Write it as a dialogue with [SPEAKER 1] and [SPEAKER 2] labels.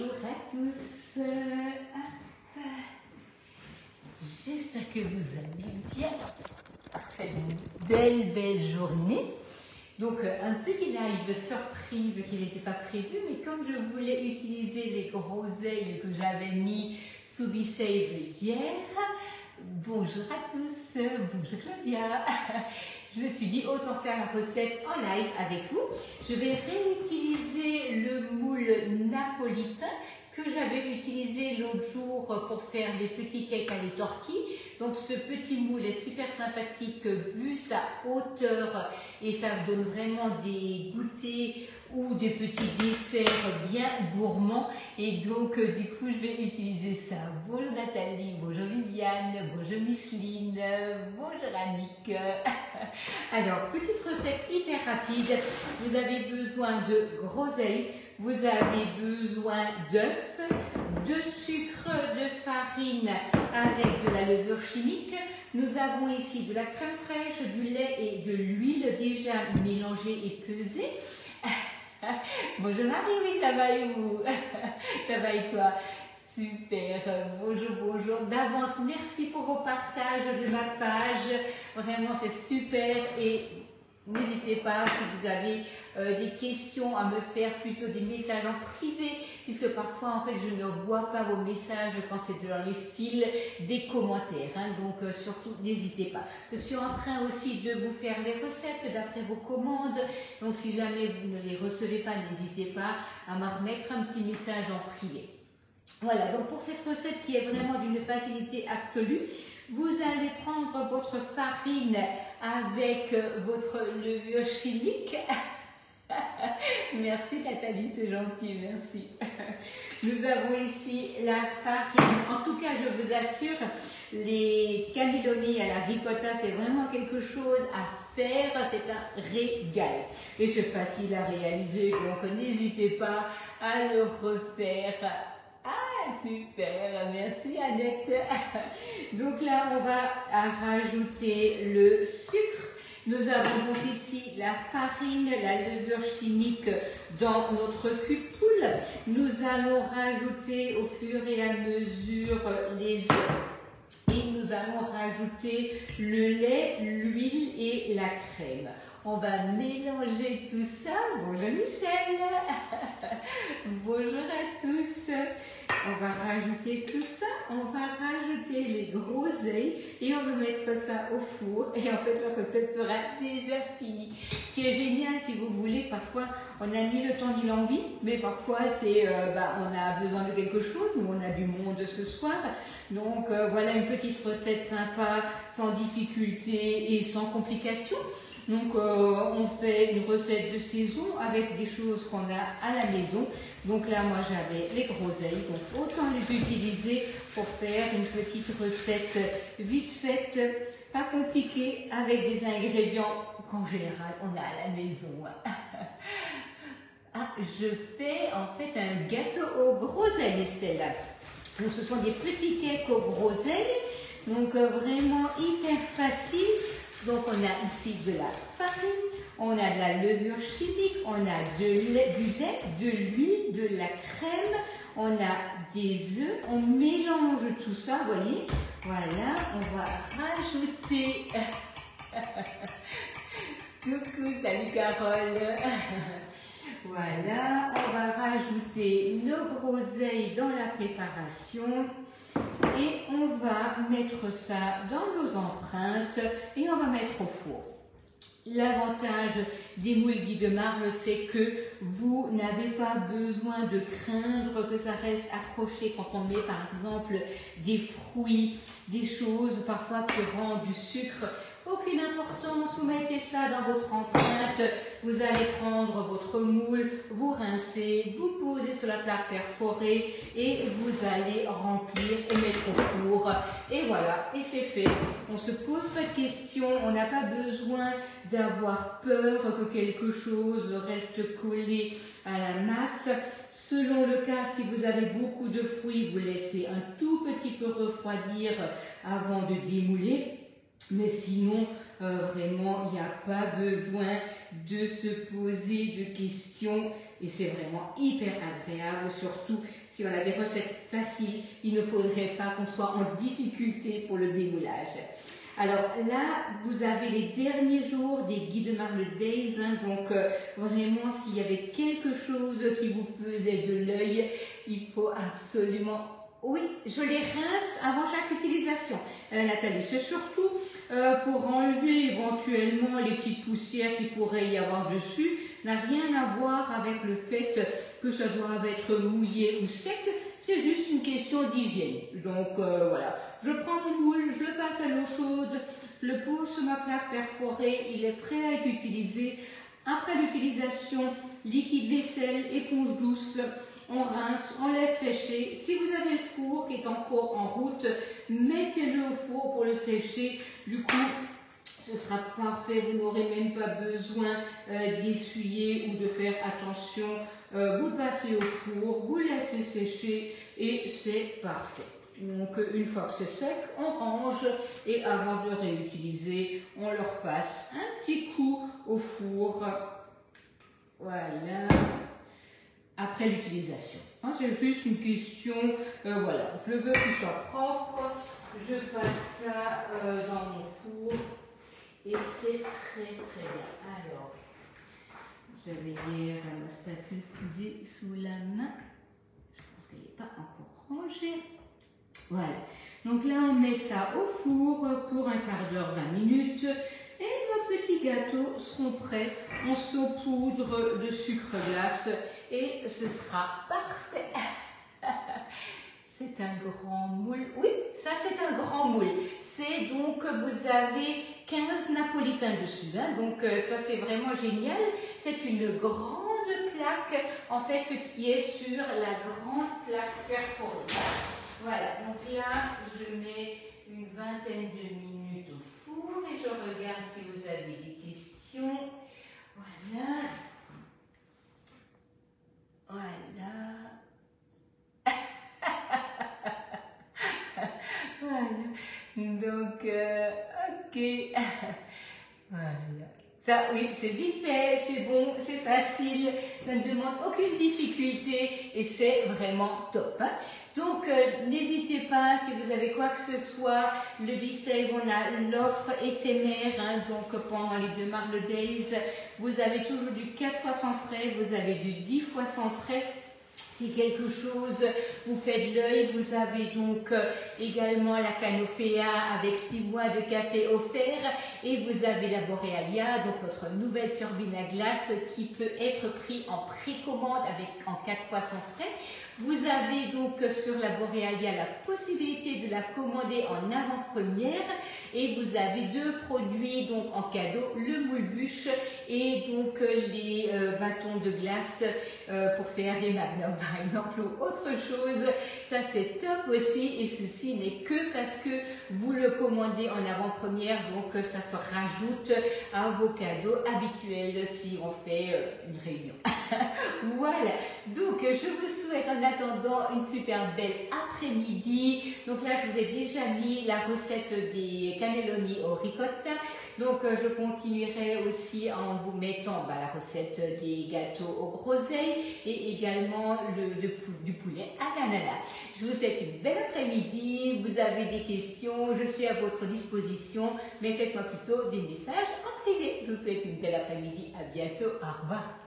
[SPEAKER 1] Bonjour à tous. J'espère que vous allez bien. C'est une belle journée. Donc un petit live surprise qui n'était pas prévu, mais comme je voulais utiliser les groseilles que j'avais mis sous Be-Save hier, bonjour à tous, bonjour Claudia. Je me suis dit autant faire la recette en live avec vous. Je vais réutiliser le moule napolitain que j'avais utilisé l'autre jour pour faire les petits cakes à l'étorquille. Donc ce petit moule est super sympathique vu sa hauteur et ça donne vraiment des goûters ou des petits desserts bien gourmands. Et donc du coup je vais utiliser ça. Bonjour Nathalie, bonjour Viviane, bonjour Micheline, bonjour Annick. Alors petite recette hyper rapide. Vous avez besoin de groseilles. Vous avez besoin d'œufs, de sucre, de farine avec de la levure chimique. Nous avons ici de la crème fraîche, du lait et de l'huile déjà mélangée et pesée. Bonjour Marie, oui ça va et vous? Ça va et toi? Super, bonjour d'avance, merci pour vos partages de ma page, vraiment c'est super et n'hésitez pas si vous avez des questions à me faire, plutôt des messages en privé, puisque parfois en fait je ne vois pas vos messages quand c'est dans les fils des commentaires, hein, donc surtout n'hésitez pas. Je suis en train aussi de vous faire les recettes d'après vos commandes, donc si jamais vous ne les recevez pas, n'hésitez pas à me remettre un petit message en privé. Voilà, donc pour cette recette qui est vraiment d'une facilité absolue, vous allez prendre votre farine avec votre levure chimique. Merci Nathalie, c'est gentil, merci. Nous avons ici la farine. En tout cas, je vous assure, les cannelloni à la ricotta, c'est vraiment quelque chose à faire, c'est un régal. Et c'est facile à réaliser, donc n'hésitez pas à le refaire. Ah, super, merci Annette. Donc là, on va rajouter le sucre. Nous avons donc ici la farine, la levure chimique dans notre cupoule. Nous allons rajouter au fur et à mesure les œufs. Et nous allons rajouter le lait, l'huile et la crème. On va mélanger tout ça. Bonjour Michel. Bonjour à tous. On va rajouter tout ça. On va rajouter les groseilles et on va mettre ça au four. Et en fait, la recette sera déjà finie. Ce qui est génial, si vous voulez, parfois on a ni le temps ni l'envie, mais parfois c'est, on a besoin de quelque chose ou on a du monde ce soir. Donc voilà une petite recette sympa, sans difficulté et sans complications. Donc on fait une recette de saison avec des choses qu'on a à la maison. Donc là moi j'avais les groseilles, donc autant les utiliser pour faire une petite recette vite faite, pas compliquée, avec des ingrédients qu'en général on a à la maison. Ah, je fais en fait un gâteau aux groseilles, Estelle. Donc ce sont des petits cakes aux groseilles, donc vraiment hyper facile. Donc on a ici de la farine, on a de la levure chimique, on a du lait, de l'huile, de la crème, on a des œufs, on mélange tout ça, vous voyez. Voilà, on va rajouter... Coucou, salut Carole. Voilà, on va rajouter nos groseilles dans la préparation. Et on va mettre ça dans nos empreintes et on va mettre au four. L'avantage des moules Guy de Marle, c'est que vous n'avez pas besoin de craindre que ça reste accroché quand on met par exemple des fruits, des choses parfois qui rendent du sucre. Aucune importance, vous mettez ça dans votre empreinte, vous allez prendre votre moule, vous rincez, vous posez sur la plaque perforée et vous allez remplir et mettre au four. Et voilà, et c'est fait. On ne se pose pas de questions, on n'a pas besoin d'avoir peur que quelque chose reste collé à la masse. Selon le cas, si vous avez beaucoup de fruits, vous laissez un tout petit peu refroidir avant de démouler. Mais sinon, vraiment, il n'y a pas besoin de se poser de questions et c'est vraiment hyper agréable, surtout si on a des recettes faciles, il ne faudrait pas qu'on soit en difficulté pour le démoulage. Alors là, vous avez les derniers jours des Guy de Marle Days, hein, donc vraiment s'il y avait quelque chose qui vous faisait de l'œil, il faut absolument... Oui, je les rince avant chaque utilisation, Nathalie. C'est surtout pour enlever éventuellement les petites poussières qu'il pourrait y avoir dessus. N'a rien à voir avec le fait que ça doit être mouillé ou sec. C'est juste une question d'hygiène. Donc voilà, je prends mon moule, je le passe à l'eau chaude, je le pose sur ma plaque perforée. Il est prêt à être utilisé. Après l'utilisation, liquide vaisselle, éponge douce. On rince, on laisse sécher. Si vous avez le four qui est encore en route, mettez-le au four pour le sécher. Du coup, ce sera parfait. Vous n'aurez même pas besoin d'essuyer ou de faire attention. Vous le passez au four, vous le laissez sécher et c'est parfait. Donc, une fois que c'est sec, on range et avant de réutiliser, on le repasse un petit coup au four. Voilà. Après l'utilisation. Hein, c'est juste une question, voilà, je veux qu'il soit propre, je passe ça dans mon four et c'est très très bien. Alors, je vais dire ma spatule posée sous la main, je pense qu'elle n'est pas encore rangée. Voilà, donc là on met ça au four pour un quart d'heure, 20 minutes. Et nos petits gâteaux seront prêts. On saupoudre de sucre glace et ce sera parfait. C'est un grand moule. Oui, ça c'est un grand moule. C'est donc, vous avez 15 napolitains dessus. Hein, donc ça c'est vraiment génial. C'est une grande plaque en fait qui est sur la grande plaque perforée. Voilà, donc là je mets une vingtaine de minutes au four et je regarde si vous avez des questions. Voilà. Voilà. Voilà. Donc, ok. Voilà. Ça, oui, c'est vite fait, c'est bon, c'est facile, ça ne demande aucune difficulté et c'est vraiment top. Hein. Donc, n'hésitez pas, si vous avez quoi que ce soit, le B-Save, on a l'offre éphémère, hein, donc pendant les 2 Marle Days, vous avez toujours du 4 fois sans frais, vous avez du 10 fois sans frais. Si quelque chose vous fait de l'œil, vous avez donc également la Canopea avec 6 mois de café offert et vous avez la Borealia, donc notre nouvelle turbine à glace qui peut être pris en précommande avec en 4 fois sans frais. Vous avez donc sur la Borealia la possibilité de la commander en avant-première et vous avez 2 produits donc en cadeau, le moule bûche et donc les bâtons de glace pour faire des magnums par exemple ou autre chose. Ça c'est top aussi et ceci n'est que parce que vous le commandez en avant-première, donc ça se rajoute à vos cadeaux habituels si on fait une réunion. Voilà, donc je vous souhaite en attendant une super belle après-midi. Donc là je vous ai déjà mis la recette des cannelloni au ricotta. Donc je continuerai aussi en vous mettant la recette des gâteaux aux groseilles et également du poulet à l'ananas. Je vous souhaite une belle après-midi. Vous avez des questions, je suis à votre disposition, mais faites-moi plutôt des messages en privé. Je vous souhaite une belle après-midi. À bientôt. Au revoir.